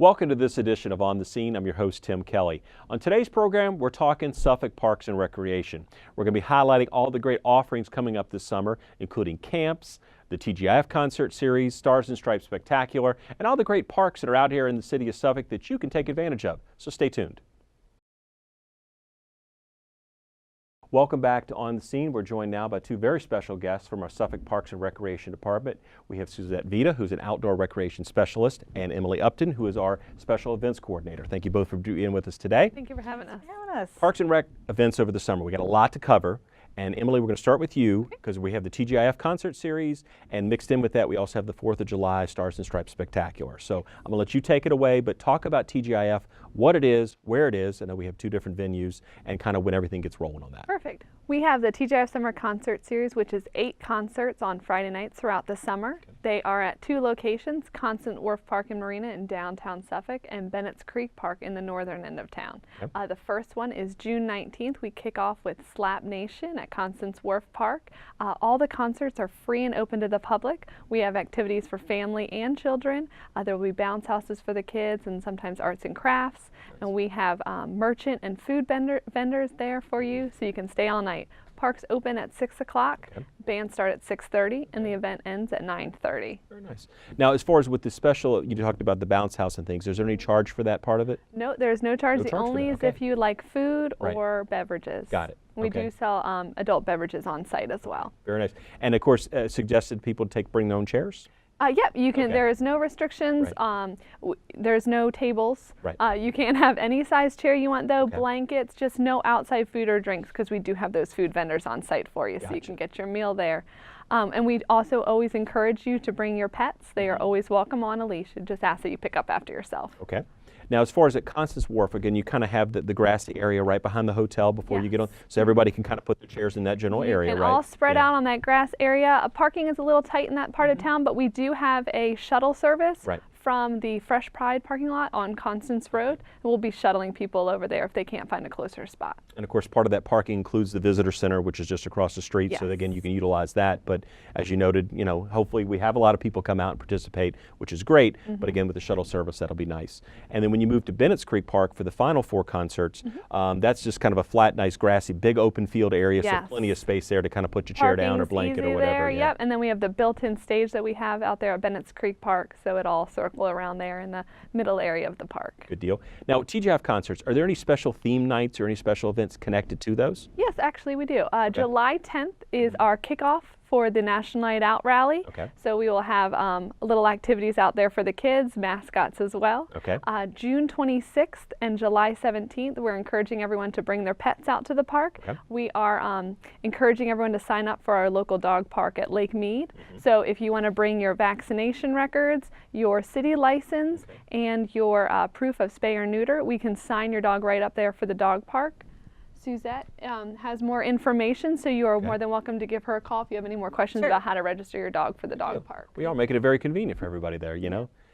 Welcome to this edition of On the Scene. I'm your host, Tim Kelly. On today's program, we're talking Suffolk Parks and Recreation. We're going to be highlighting all the great offerings coming up this summer, including camps, the TGIF concert series, Stars and Stripes Spectacular, and all the great parks that are out here in the city of Suffolk that you can take advantage of. So stay tuned. Welcome back to On the Scene. We're joined now by two very special guests from our Suffolk Parks and Recreation Department. We have Suzette Vita, who's an outdoor recreation specialist, and Emily Upton, who is our special events coordinator. Thank you both for being with us today. Thank you for having us. Parks and Rec events over the summer. We got a lot to cover. And Emily, we're going to start with you because we have the TGIF concert series, and mixed in with that, we also have the 4th of July Stars and Stripes Spectacular. So I'm going to let you take it away, but talk about TGIF, what it is, where it is. I know we have two different venues, and kind of when everything gets rolling on that. Perfect. We have the TGIF Summer Concert Series, which is 8 concerts on Friday nights throughout the summer. Okay. They are at 2 locations, Constant Wharf Park and Marina in downtown Suffolk and Bennett's Creek Park in the northern end of town. Yep. The first one is June 19th. We kick off with Slap Nation at Constance Wharf Park. All the concerts are free and open to the public. We have activities for family and children. There will be bounce houses for the kids and sometimes arts and crafts. Nice. And we have merchant and food vendors there for you, so you can stay all night. Parks open at 6 o'clock, okay. Bands start at 6:30, and the event ends at 9:30. Very nice. Now, as far as with the special, you talked about the bounce house and things, is there any charge for that part of it? No, there's no charge. The only is if you like food or beverages. Got it. We do sell adult beverages on site as well. Very nice. And of course, suggested people bring their own chairs? Yep, you can. Okay. There is no restrictions. Right. There's no tables. Right. You can't have any size chair you want, though. Okay. Blankets, just no outside food or drinks, because we do have those food vendors on site for you, so you can get your meal there. And we also always encourage you to bring your pets. They are always welcome on a leash. It just asks that you pick up after yourself. Okay. Now, as far as at Constance Wharf, again, you kind of have the grassy area right behind the hotel before you get on, so everybody can kind of put their chairs in that general area, right? All spread out on that grass area. Parking is a little tight in that part of town, but we do have a shuttle service from the Fresh Pride parking lot on Constance Road. We'll be shuttling people over there if they can't find a closer spot. And of course, part of that parking includes the visitor center, which is just across the street. Yes. So again, you can utilize that. But as you noted, hopefully we have a lot of people come out and participate, which is great. But again, with the shuttle service, that'll be nice. And then when you move to Bennett's Creek Park for the final 4 concerts, that's just kind of a flat, nice, grassy, big open field area. So plenty of space there to kind of put your chair down or blanket or whatever. There, yep. And then we have the built-in stage that we have out there at Bennett's Creek Park. So it all circle around there in the middle area of the park. Good deal. Now, TGIF concerts, are there any special theme nights or any special events connected to those? Yes, actually we do. July 10th is our kickoff for the National Night Out Rally. Okay. So we will have little activities out there for the kids, mascots as well. Okay. June 26th and July 17th, we're encouraging everyone to bring their pets out to the park. Okay. We are encouraging everyone to sign up for our local dog park at Lake Mead. So if you want to bring your vaccination records, your city license, and your proof of spay or neuter, we can sign your dog right up there for the dog park. Suzette has more information, so you are more than welcome to give her a call if you have any more questions about how to register your dog for the dog park. We are making it very convenient for everybody there,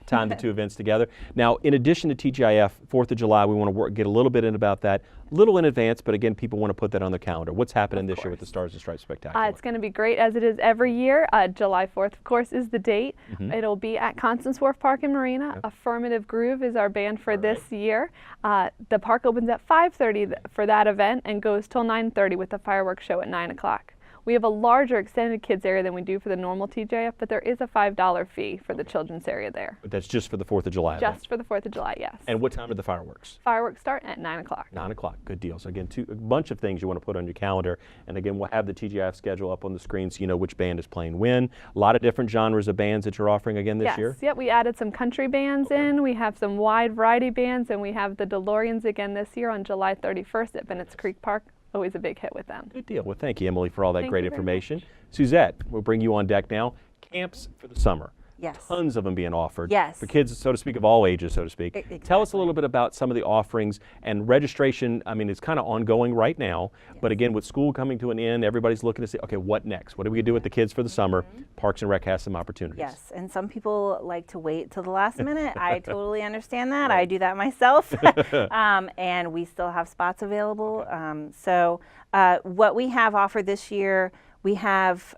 tying the two events together. Now, in addition to TGIF, 4th of July, we want to get a little bit in about that, a little in advance, but again, people want to put that on their calendar. What's happening this year with the Stars and Stripes Spectacular? It's going to be great, as it is every year. July 4th, of course, is the date. It'll be at Constance Wharf Park and Marina. Affirmative Groove is our band for this year. The park opens at 5:30 for that event and goes till 9:30 with the fireworks show at 9 o'clock. We have a larger extended kids area than we do for the normal TGIF, but there is a $5 fee for the children's area there. But that's just for the 4th of July event? Just for the 4th of July, yes. And what time are the fireworks? Fireworks start at 9 o'clock. 9 o'clock, good deal. So again, a bunch of things you want to put on your calendar. And again, we'll have the TGIF schedule up on the screen so you know which band is playing when. A lot of different genres of bands that you're offering again this year? Yes, we added some country bands in. We have some wide variety bands, and we have the DeLoreans again this year on July 31st at Bennett's Creek Park. Always a big hit with them. Good deal. Well, thank you, Emily, for all that great information. Suzette, we'll bring you on deck now. Camps for the summer. Yes. Tons of them being offered. Yes. For kids, so to speak, of all ages, so to speak. Exactly. Tell us a little bit about some of the offerings and registration. I mean, it's kind of ongoing right now, but again, with school coming to an end, everybody's looking to say, okay, what next? What are we going to do with the kids for the summer? Parks and Rec has some opportunities. Yes, and some people like to wait till the last minute. I totally understand that. I do that myself. And we still have spots available. So what we have offered this year, we have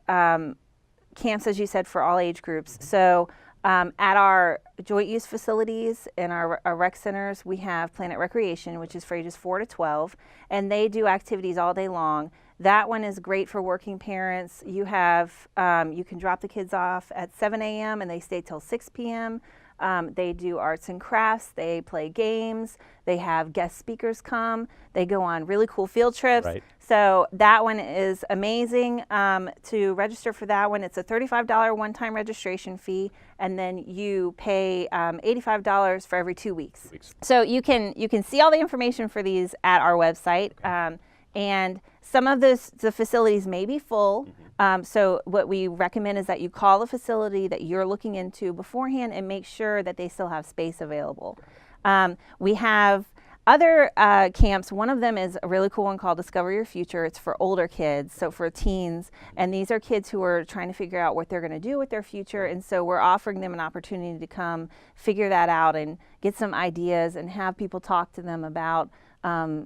camps, as you said, for all age groups. So At our joint use facilities and our rec centers, we have Planet Recreation, which is for ages 4 to 12, and they do activities all day long. That one is great for working parents. You have, you can drop the kids off at 7 a.m. and they stay till 6 p.m. They do arts and crafts, they play games, they have guest speakers come, they go on really cool field trips. Right. So that one is amazing. To register for that one, it's a $35 one-time registration fee, and then you pay $85 for every 2 weeks. So you can see all the information for these at our website. And some of the facilities may be full. So what we recommend is that you call the facility that you're looking into beforehand and make sure that they still have space available. We have other camps. One of them is a really cool one called Discover Your Future. It's for older kids, so for teens. And these are kids who are trying to figure out what they're going to do with their future. And so we're offering them an opportunity to come figure that out and get some ideas and have people talk to them about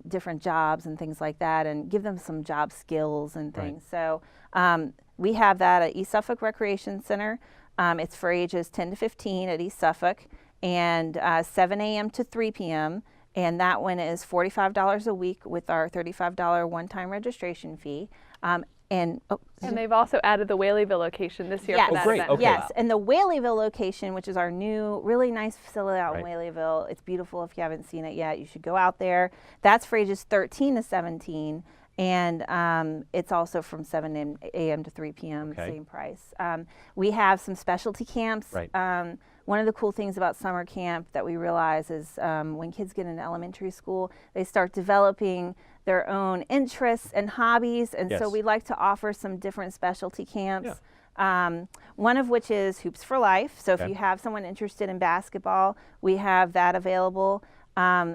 different jobs and things like that, and give them some job skills and things. So we have that at East Suffolk Recreation Center. It's for ages 10 to 15 at East Suffolk, and 7 a.m. to 3 p.m. And that one is $45 a week with our $35 one-time registration fee. And they've also added the Whaleyville location this year for that great. event. Okay. Yes, and the Whaleyville location, which is our new, really nice facility out in Right. Whaleyville. It's beautiful. If you haven't seen it yet, you should go out there. That's for ages 13 to 17, and it's also from 7 a.m. to 3 p.m., Okay. same price. We have some specialty camps. Right. One of the cool things about summer camp that we realize is when kids get into elementary school, they start developing their own interests and hobbies, and so Yes. we like to offer some different specialty camps. One of which is Hoops for Life. So if Okay. you have someone interested in basketball, we have that available.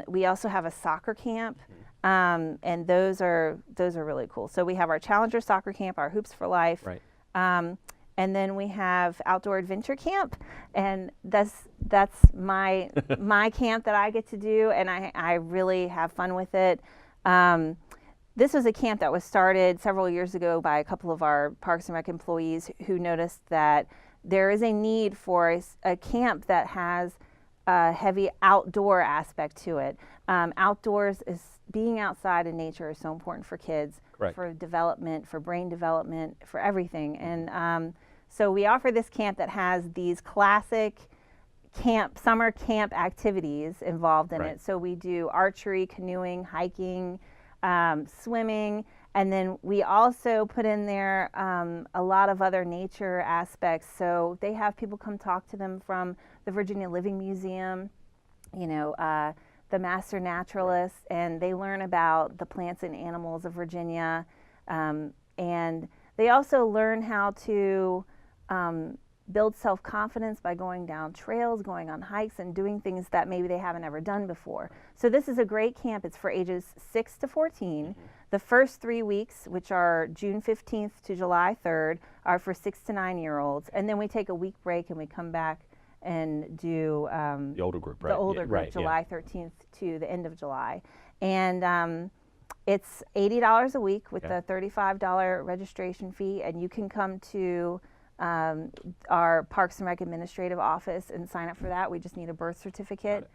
We also have a soccer camp, and those are really cool. So we have our Challenger Soccer Camp, our Hoops for Life. Right. And then we have Outdoor Adventure Camp, and that's my my camp that I get to do, and I really have fun with it. This was a camp that was started several years ago by a couple of our Parks and Rec employees who noticed that there is a need for a camp that has a heavy outdoor aspect to it. Outdoors is being outside in nature is so important for kids, Correct. for development, for brain development, for everything. And so we offer this camp that has these classic summer camp activities involved in Right. it. So we do archery, canoeing, hiking, swimming, and then we also put in there a lot of other nature aspects. So they have people come talk to them from the Virginia Living Museum, the master naturalists, and they learn about the plants and animals of Virginia. And they also learn how to build self-confidence by going down trails, going on hikes, and doing things that maybe they haven't ever done before. So this is a great camp. It's for ages 6 to 14. The first 3 weeks, which are June 15th to July 3rd, are for 6 to 9-year-olds. And then we take a week break and we come back and do The older group, right? the older Yeah, group, right, yeah. July 13th to the end of July. And it's $80 a week with Okay. a $35 registration fee, and you can come to our Parks and Rec administrative office and sign up for that. We just need a birth certificate.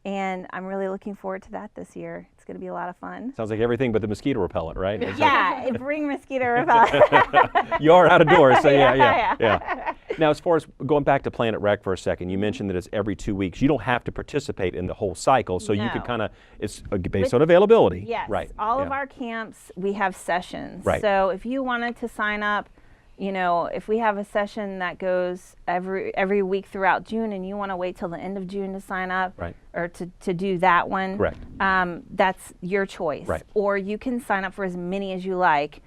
And I'm really looking forward to that this year. It's going to be a lot of fun. Sounds like everything but the mosquito repellent, right? It's Yeah, bring mosquito repellent. like, you are out of doors, so yeah. Yeah. Now, as far as going back to Planet Rec for a second, you mentioned that it's every 2 weeks. You don't have to participate in the whole cycle, so you could No. kind of, it's based on availability. Yes. Right. All of yeah. our camps, we have sessions. Right. So if you wanted to sign up, if we have a session that goes every week throughout June and you want to wait till the end of June to sign up, Right. or to do that one, Correct. That's your choice. Right. Or you can sign up for as many as you like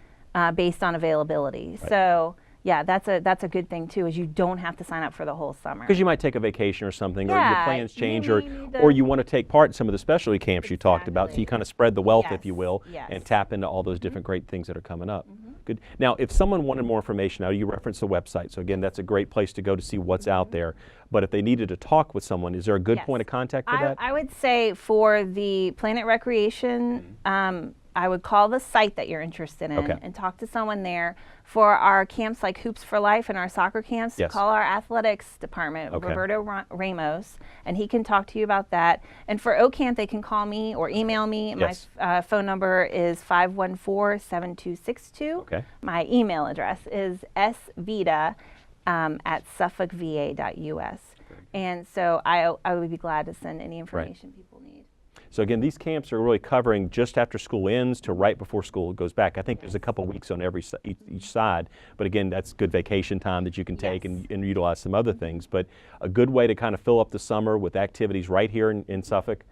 based on availability. So yeah, that's a good thing too, is you don't have to sign up for the whole summer. Because you might take a vacation or something, or your Yeah, plans change, you or may need or to- you want to take part in some of the specialty camps you talked about, so you kind of spread the wealth, if you Yes, will, yes. and tap into all those different great things that are coming up. Good. Now, if someone wanted more information, now you referenced the website, so again, that's a great place to go to see what's out there. But if they needed to talk with someone, is there a good Yes. point of contact for that? I would say for the Planet Recreation I would call the site that you're interested in and talk to someone there. For our camps like Hoops for Life and our soccer camps, call our athletics department, Roberto Ramos, and he can talk to you about that. And for Oak Camp, they can call me or email me. My phone number is 514-7262. My email address is svita at suffolkva.us. And so I would be glad to send any information people need. So again, these camps are really covering just after school ends to right before school goes back. I think there's a couple weeks on each side, but again, that's good vacation time that you can take and utilize some other things. But a good way to kind of fill up the summer with activities right here in Suffolk.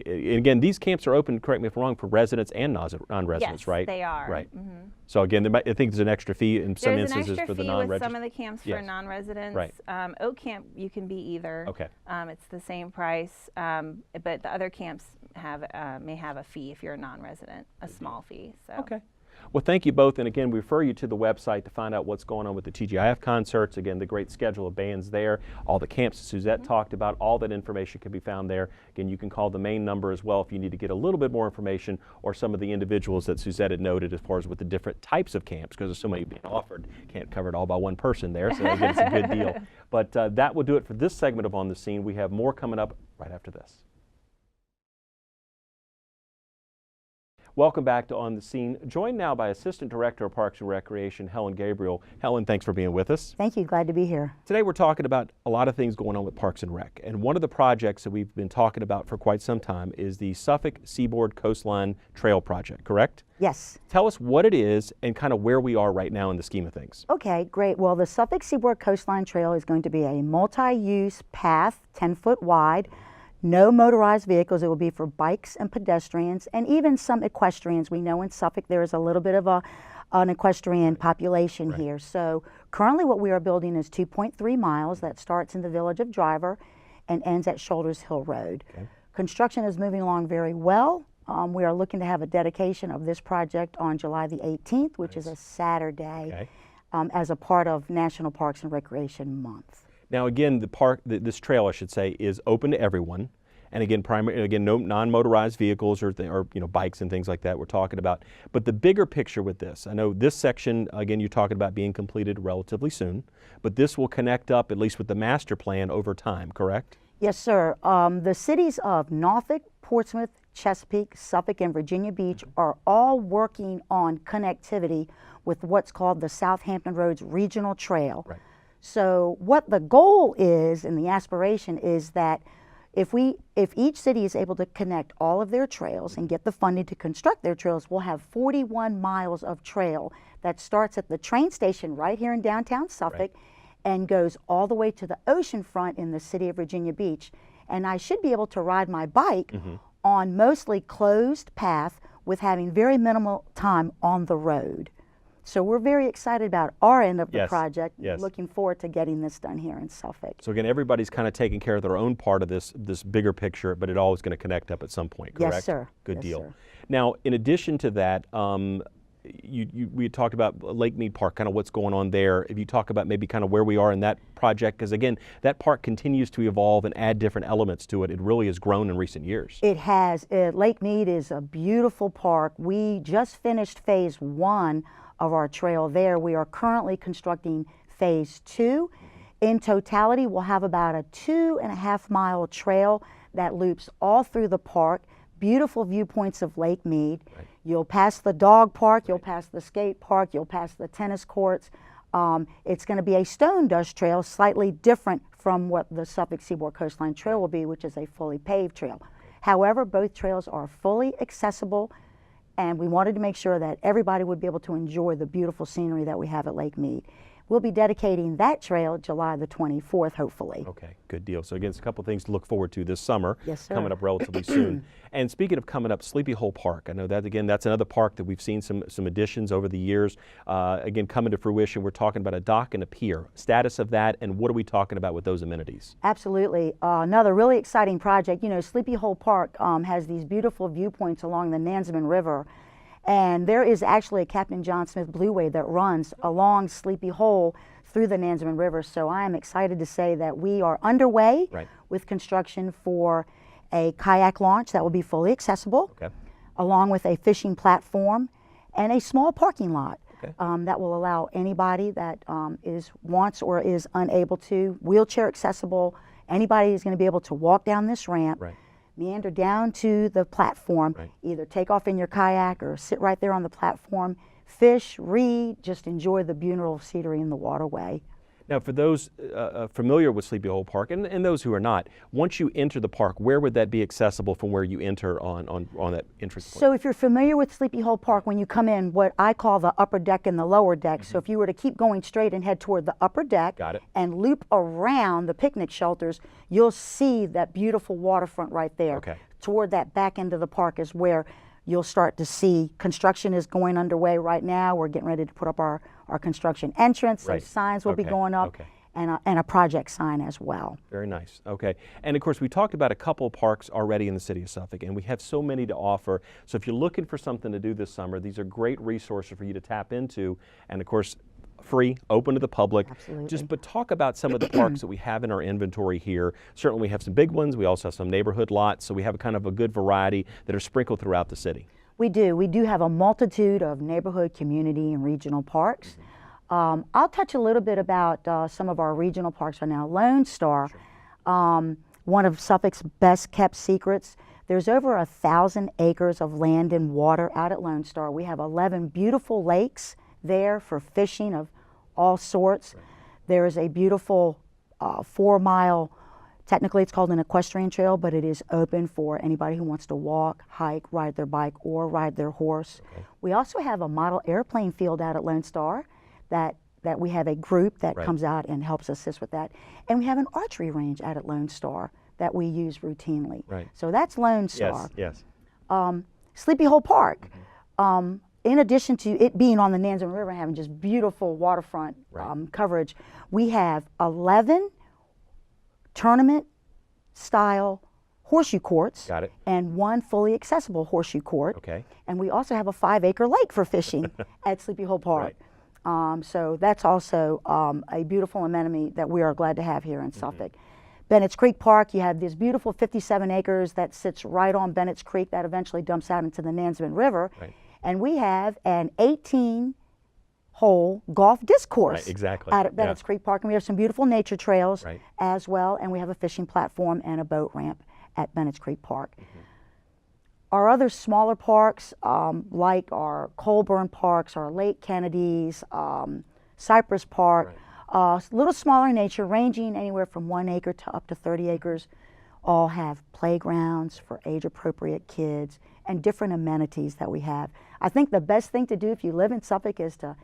Again, these camps are open, correct me if I'm wrong, for residents and non-residents, right? Yes, they are. Right. So again, I think there's an extra fee in some instances for the non-residents. There's an extra fee with some of the camps for non-residents. Right. Oak Camp, you can be either. It's the same price, but the other camps may have a fee if you're a non-resident, a small fee. So. Well, thank you both, and again, we refer you to the website to find out what's going on with the TGIF concerts. Again, the great schedule of bands there, all the camps Suzette talked about, all that information can be found there. Again, you can call the main number as well if you need to get a little bit more information, or some of the individuals that Suzette had noted as far as with the different types of camps, because there's so many being offered. Can't cover it all by one person there, so again, it's a good deal. But that will do it for this segment of On the Scene. We have more coming up right after this. Welcome back to On the Scene, joined now by Assistant Director of Parks and Recreation, Helen Gabriel. Helen, thanks for being with us. Thank you, glad to be here. Today we're talking about a lot of things going on with Parks and Rec, and one of the projects that we've been talking about for quite some time is the Suffolk Seaboard Coastline Trail Project, correct? Yes. Tell us what it is and kind of where we are right now in the scheme of things. Okay, great. Well, the Suffolk Seaboard Coastline Trail is going to be a multi-use path, 10 foot wide. No motorized vehicles. It will be for bikes and pedestrians and even some equestrians. We know in Suffolk there is a little bit of an equestrian population here. So currently what we are building is 2.3 miles that starts in the village of Driver and ends at Shoulders Hill Road. Construction is moving along very well. We are looking to have a dedication of this project on July the 18th, which is a Saturday, as a part of National Parks and Recreation Month. Now again, this trail, I should say, is open to everyone, and again, no non-motorized vehicles or bikes and things like that we're talking about. But the bigger picture with this, I know this section, again, you're talking about being completed relatively soon, but this will connect up at least with the master plan over time, correct? Yes, sir. The cities of Norfolk, Portsmouth, Chesapeake, Suffolk, and Virginia Beach are all working on connectivity with what's called the Southampton Roads Regional Trail. So what the goal is and the aspiration is that if each city is able to connect all of their trails and get the funding to construct their trails, we'll have 41 miles of trail that starts at the train station right here in downtown Suffolk and goes all the way to the ocean front in the city of Virginia Beach. And I should be able to ride my bike on mostly closed path with having very minimal time on the road. So we're very excited about our end of the project, looking forward to getting this done here in Suffolk. So again, everybody's kind of taking care of their own part of this bigger picture, but it all is going to connect up at some point, correct? Yes, sir. Good deal. Sir. Now, in addition to that, we had talked about Lake Mead Park, kind of what's going on there. If you talk about maybe kind of where we are in that project, because again, that park continues to evolve and add different elements to it. It really has grown in recent years. It has. Lake Mead is a beautiful park. We just finished phase 1 of our trail there. We are currently constructing phase 2. In totality, we'll have about a 2.5 mile trail that loops all through the park. Beautiful viewpoints of Lake Mead. You'll pass the dog park, you'll pass the skate park, you'll pass the tennis courts. It's going to be a stone dust trail, slightly different from what the Suffolk Seaboard Coastline Trail will be, which is a fully paved trail. However, both trails are fully accessible, and we wanted to make sure that everybody would be able to enjoy the beautiful scenery that we have at Lake Mead. We'll be dedicating that trail July the 24th, hopefully. Okay, good deal. So again, it's a couple of things to look forward to this summer. Yes, sir. Coming up relatively soon. And speaking of coming up, Sleepy Hole Park. I know that, again, that's another park that we've seen some additions over the years. Again, coming to fruition, we're talking about a dock and a pier. Status of that, and what are we talking about with those amenities? Absolutely. Another really exciting project. You know, Sleepy Hole Park has these beautiful viewpoints along the Nansemond River. And there is actually a Captain John Smith Blueway that runs along Sleepy Hole through the Nansemond River. So I am excited to say that we are underway with construction for a kayak launch that will be fully accessible. along with a fishing platform and a small parking lot. Okay. That will allow anybody that wants or is unable to, wheelchair accessible, anybody is going to be able to walk down this ramp, Right. meander down to the platform, Right. either take off in your kayak or sit right there on the platform, fish, read, just enjoy the beautiful scenery in the waterway. Now, for those familiar with Sleepy Hollow Park and those who are not, once you enter the park, where would that be accessible from where you enter on that entrance point? So if you're familiar with Sleepy Hollow Park, when you come in, what I call the upper deck and the lower deck, so if you were to keep going straight and head toward the upper deck Got it. and loop around the picnic shelters, you'll see that beautiful waterfront right there. Okay. Toward that back end of the park is where you'll start to see construction is going underway right now. We're getting ready to put up our construction entrance. Right. So signs will be Okay. going up. Okay. And a project sign as well. Very nice. Okay. And of course, we talked about a couple of parks already in the city of Suffolk, and we have so many to offer. So if you're looking for something to do this summer, these are great resources for you to tap into. And of course, free, open to the public. Absolutely. But talk about some of the parks that we have in our inventory here. Certainly we have some big ones. We also have some neighborhood lots. So we have a kind of a good variety that are sprinkled throughout the city. We do. We do have a multitude of neighborhood, community, and regional parks. I'll touch a little bit about some of our regional parks right now. Lone Star, one of Suffolk's best kept secrets. There's over 1,000 acres of land and water out at Lone Star. We have 11 beautiful lakes there for fishing of all sorts. Right. There is a beautiful 4-mile, technically it's called an equestrian trail, but it is open for anybody who wants to walk, hike, ride their bike, or ride their horse. Okay. We also have a model airplane field out at Lone Star that we have a group that Right. comes out and helps assist with that. And we have an archery range out at Lone Star that we use routinely. Right. So that's Lone Star. Yes, yes. Sleepy Hollow Park, in addition to it being on the Nansemond River and having just beautiful waterfront Right. coverage, we have 11 tournament-style horseshoe courts. Got it. And 1 fully accessible horseshoe court. Okay. And we also have a 5-acre lake for fishing at Sleepy Hollow Park. Right. So that's also a beautiful amenity that we are glad to have here in Suffolk. Bennett's Creek Park, you have this beautiful 57 acres that sits right on Bennett's Creek that eventually dumps out into the Nansemond River. Right. And we have an 18-hole golf disc course Right, exactly. out at Bennett's Yeah. Creek Park. And we have some beautiful nature trails Right. as well. And we have a fishing platform and a boat ramp at Bennett's Creek Park. Our other smaller parks, like our Colburn Parks, our Lake Kennedys, Cypress Park, a little smaller in nature, ranging anywhere from 1 acre to up to 30 acres, all have playgrounds for age-appropriate kids and different amenities that we have. I think the best thing to do if you live in Suffolk is to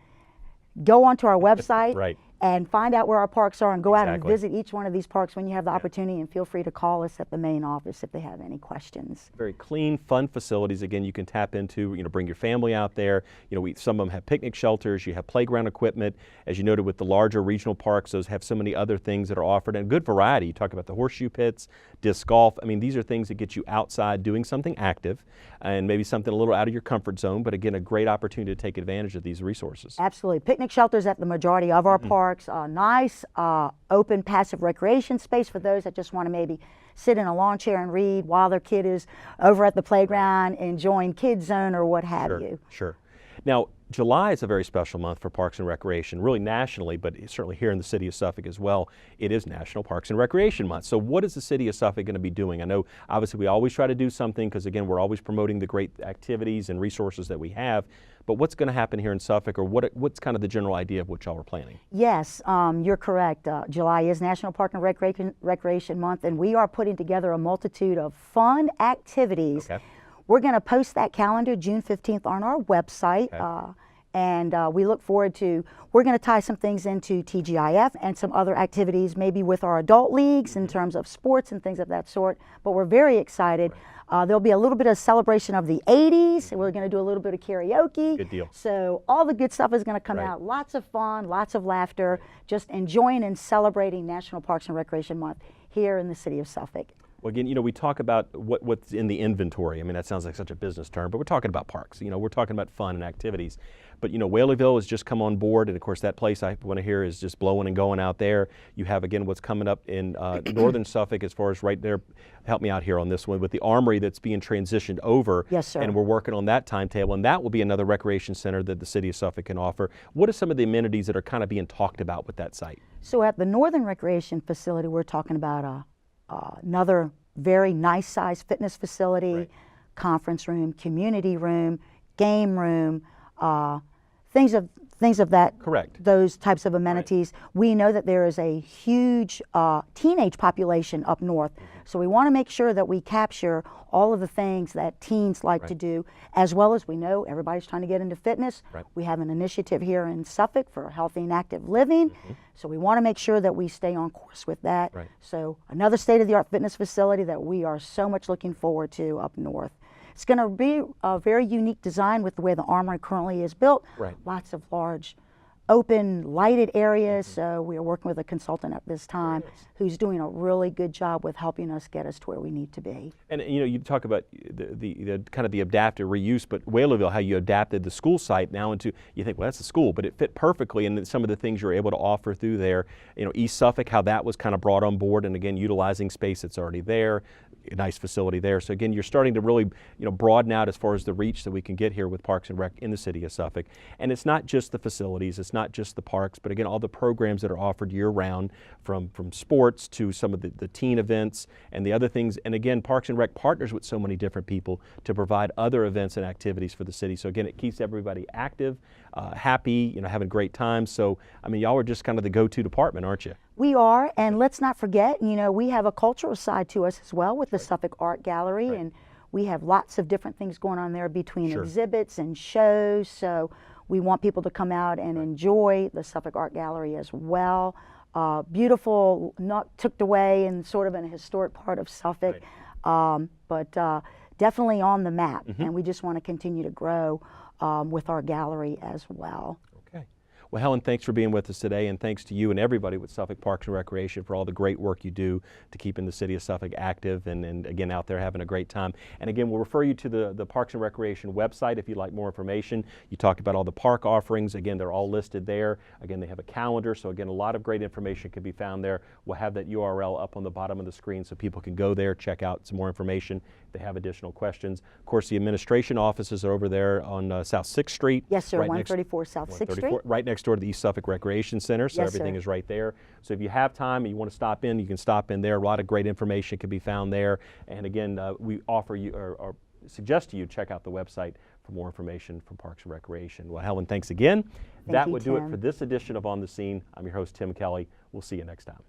go onto our website Right. and find out where our parks are and go out and Exactly. visit each one of these parks when you have the opportunity, and feel free to call us at the main office if they have any questions. Very clean, fun facilities. Again, you can tap into, bring your family out there. Some of them have picnic shelters, you have playground equipment. As you noted with the larger regional parks, those have so many other things that are offered, and a good variety. You talk about the horseshoe pits, disc golf. I mean, these are things that get you outside doing something active and maybe something a little out of your comfort zone, but again, a great opportunity to take advantage of these resources. Absolutely. Picnic shelters at the majority of our parks. Nice, open, passive recreation space for those that just want to maybe sit in a lawn chair and read while their kid is over at the playground enjoying Kids Zone or what have you. Sure. Now, July is a very special month for Parks and Recreation, really nationally, but certainly here in the city of Suffolk as well. It is National Parks and Recreation Month. So what is the city of Suffolk going to be doing? I know, obviously, we always try to do something because, again, we're always promoting the great activities and resources that we have. But what's going to happen here in Suffolk, or what's kind of the general idea of what y'all are planning? Yes, you're correct. July is National Park and Recreation Month, and we are putting together a multitude of fun activities. Okay. We're going to post that calendar June 15th on our website. Okay. And we look forward to, we're going to tie some things into TGIF and some other activities, maybe with our adult leagues in terms of sports and things of that sort. But we're very excited. There'll be a little bit of celebration of the 80s. We're going to do a little bit of karaoke. Good deal. So all the good stuff is going to come Right. out. Lots of fun, lots of laughter, just enjoying and celebrating National Parks and Recreation Month here in the city of Suffolk. Well, again, we talk about what's in the inventory. I mean, that sounds like such a business term, but we're talking about parks. We're talking about fun and activities. But, Whaleyville has just come on board, and of course, that place I want to hear is just blowing and going out there. You have, again, what's coming up in northern Suffolk as far as right there. Help me out here on this one with the Armory that's being transitioned over. Yes, sir. And we're working on that timetable, and that will be another recreation center that the city of Suffolk can offer. What are some of the amenities that are kind of being talked about with that site? So at the Northern Recreation Facility, we're talking about another very nice sized fitness facility, Right. conference room, community room, game room, things of that. Correct. Those types of amenities. Right. We know that there is a huge teenage population up north, so we want to make sure that we capture all of the things that teens like Right. to do, as well as we know everybody's trying to get into fitness. Right. We have an initiative here in Suffolk for healthy and active living, so we want to make sure that we stay on course with that. Right. So another state-of-the-art fitness facility that we are so much looking forward to up north. It's going to be a very unique design with the way the Armory currently is built. Right. Lots of large, open, lighted areas. So we are working with a consultant at this time who's doing a really good job with helping us get us to where we need to be. And you talk about the kind of the adaptive reuse, but Whaleyville, how you adapted the school site now into, you think, well, that's a school, but it fit perfectly, and some of the things you're able to offer through there. East Suffolk, how that was kind of brought on board, and again, utilizing space that's already there. A nice facility there. So again, you're starting to really, broaden out as far as the reach that we can get here with Parks and Rec in the city of Suffolk. And it's not just the facilities, it's not just the parks, but again, all the programs that are offered year round, from sports to some of the teen events and the other things. And again, Parks and Rec partners with so many different people to provide other events and activities for the city. So again, it keeps everybody active, happy, having great times. So, I mean, y'all are just kind of the go-to department, aren't you? We are, and let's not forget, we have a cultural side to us as well with the Suffolk Art Gallery, and we have lots of different things going on there between exhibits and shows. So we want people to come out and enjoy the Suffolk Art Gallery as well. Beautiful, not tucked away in sort of an historic part of Suffolk, but definitely on the map. And we just want to continue to grow with our gallery as well. Well, Helen, thanks for being with us today, and thanks to you and everybody with Suffolk Parks and Recreation for all the great work you do to keeping the city of Suffolk active and again, out there having a great time. And again, we'll refer you to the Parks and Recreation website if you'd like more information. You talked about all the park offerings. Again, they're all listed there. Again, they have a calendar, so again, a lot of great information can be found there. We'll have that URL up on the bottom of the screen so people can go there, check out some more information if they have additional questions. Of course, the administration offices are over there on South 6th Street. Yes, sir, 134 South 6th Street. Right next door to the East Suffolk Recreation Center, so yes, everything sir. is right there. So if you have time and you want to stop in, you can stop in there. A lot of great information can be found there. And again, we offer you or suggest to you check out the website for more information from Parks and Recreation. Well, Helen, thanks again. That would do it for this edition of On the Scene. I'm your host, Tim Kelly. We'll see you next time.